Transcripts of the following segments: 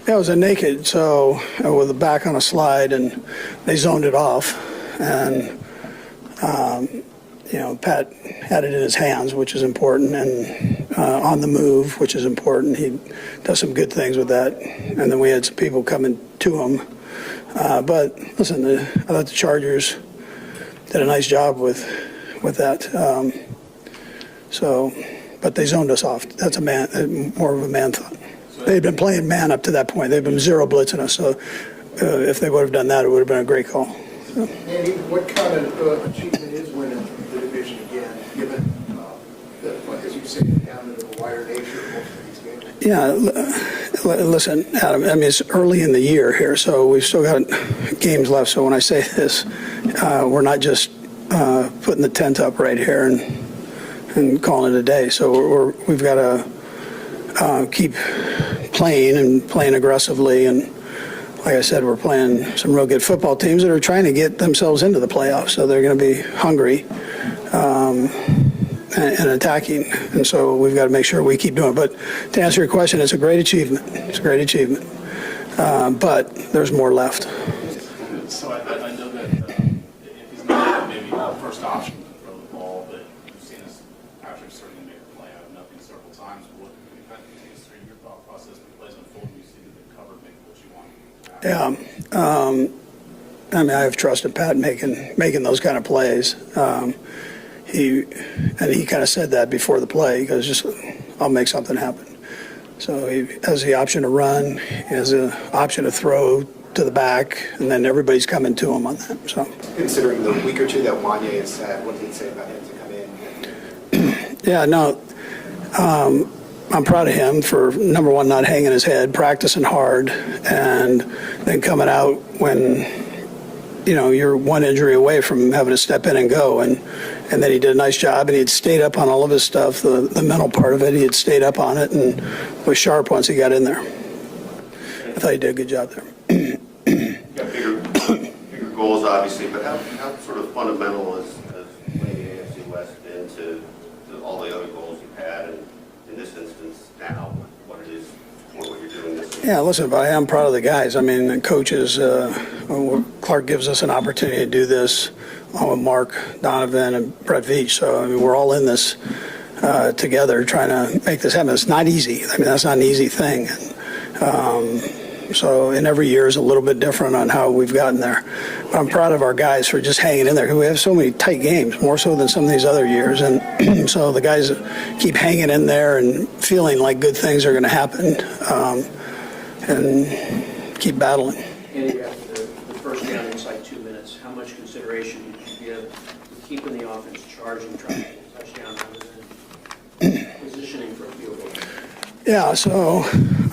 Yeah, it was a naked, so with the back on a slide, and they zoned it off. And, Pat had it in his hands, which is important, and on the move, which is important. He does some good things with that. And then we had some people coming to him. But, listen, I thought the Chargers did a nice job with that. But they zoned us off. That's more of a man thought. They'd been playing man up to that point. They've been zero blitzing us. So if they would have done that, it would have been a great call. So. Andy, what kind of achievement is winning the division again, given that, as you say, the down to the wider nature of most of these games? Yeah, listen, Adam, I mean, it's early in the year here, so we've still got games left. So when I say this, we're not just putting the tent up right here and calling it a day. So we've got to keep playing and playing aggressively. And like I said, we're playing some real good football teams that are trying to get themselves into the playoffs. So they're going to be hungry and attacking. And so we've got to make sure we keep doing it. But to answer your question, it's a great achievement. It's a great achievement. But there's more left. So I know that if he's not maybe the first option to throw the ball, but you've seen us actually certainly make a play out of nothing several times. What kind of continues through your thought process when plays unfold, you see that they cover maybe what you want to happen? Yeah. I mean, I have trust in Pat making those kind of plays. He kind of said that before the play. He goes, just, I'll make something happen. So he has the option to run, he has the option to throw to the back, and then everybody's coming to him on that. So, considering the week or two that Wanye has had, what did he say about him to come in? Yeah, no, I'm proud of him for, number one, not hanging his head, practicing hard, and then coming out when, you're one injury away from having to step in and go. And then he did a nice job, and he had stayed up on all of his stuff, the mental part of it. He had stayed up on it and was sharp once he got in there. I thought he did a good job there. Got bigger goals, obviously, but how sort of fundamental has winning the AFC West been to all the other goals you've had, and in this instance now, what it is, what you're doing this season? Yeah, listen, but I am proud of the guys. I mean, the coaches, Clark gives us an opportunity to do this, along with Mark Donovan and Brett Veach. So, I mean, we're all in this together trying to make this happen. It's not easy. I mean, that's not an easy thing. And every year is a little bit different on how we've gotten there. But I'm proud of our guys for just hanging in there, because we have so many tight games, more so than some of these other years. And so the guys keep hanging in there and feeling like good things are going to happen, and keep battling. Andy, after the first down inside 2 minutes, how much consideration did you give to keeping the offense charging, trying to get a touchdown rather than positioning for a field goal? Yeah, so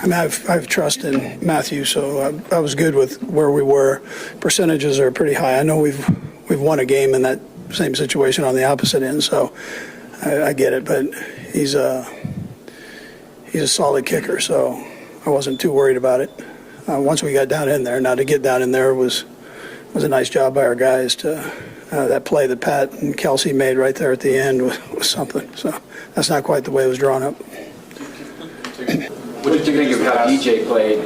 I mean, I've trust in Matthew, so I was good with where we were. Percentages are pretty high. I know we've won a game in that same situation on the opposite end, so I get it. But he's a solid kicker, so I wasn't too worried about it. Once we got down in there, now to get down in there was a nice job by our guys. To that play that Pat and Kelce made right there at the end was something. So that's not quite the way it was drawn up. What did you think of how DJ played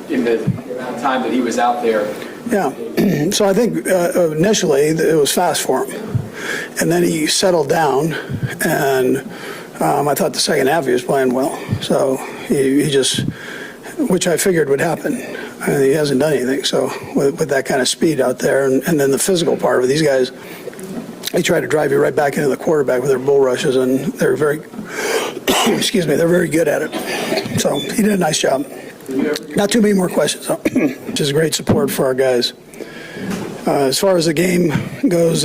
in the time that he was out there? Yeah, so I think initially it was fast for him, and then he settled down, and I thought the second half he was playing well. So he just, which I figured would happen. I mean, he hasn't done anything, so with that kind of speed out there, and then the physical part of it, these guys, they try to drive you right back into the quarterback with their bull rushes, and they're very, they're very good at it. So he did a nice job. Not too many more questions, though, which is great support for our guys. As far as the game goes,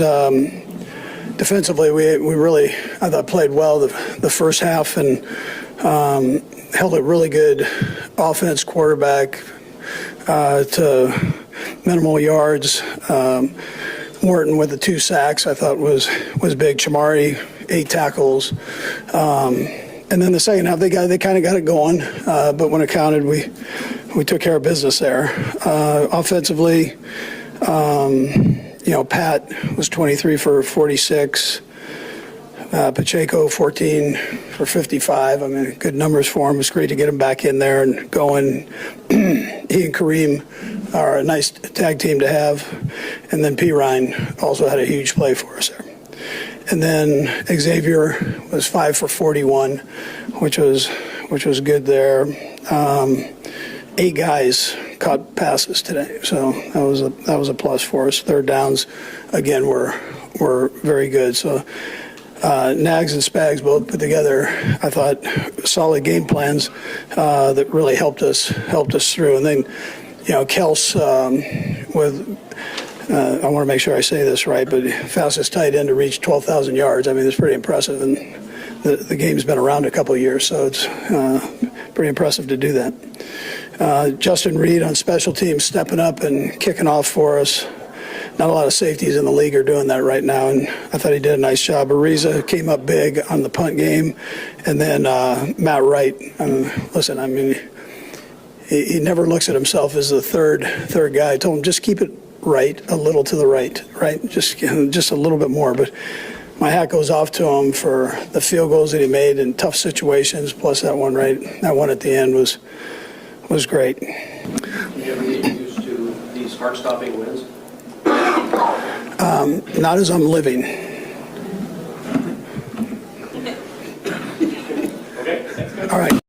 defensively, we really, I thought, played well the first half, and held a really good offense, quarterback to minimal yards. Morton with the 2 sacks, I thought was big. Chamari, 8 tackles. And then the second half, they kind of got it going. But when it counted, we took care of business there. Offensively, Pat was 23 for 46. Pacheco, 14 for 55. I mean, good numbers for him. It's great to get him back in there and going. He and Kareem are a nice tag team to have. And then P. Ryan also had a huge play for us there. And then Xavier was 5 for 41, which was good there. 8 guys caught passes today, so that was a plus for us. Third downs, again, were very good. So Nags and Spags both put together, I thought, solid game plans that really helped us through. And then, you know, kelce with. I want to make sure I say this right, but fastest tight end to reach 12,000 yards. I mean, it's pretty impressive, and the game's been around a couple of years, so it's pretty impressive to do that. Justin Reid on special teams stepping up and kicking off for us. Not a lot of safeties in the league are doing that right now, and I thought he did a nice job. Ariza came up big on the punt game, and then Matt Wright. Listen, I mean, he never looks at himself as the third guy. I told him, just keep it right, a little to the right, just a little bit more. But my hat goes off to him for the field goals that he made in tough situations, plus that one at the end was great. Do you ever get used to these heart-stopping wins? Not as I'm living. Okay, thanks, guys. All right.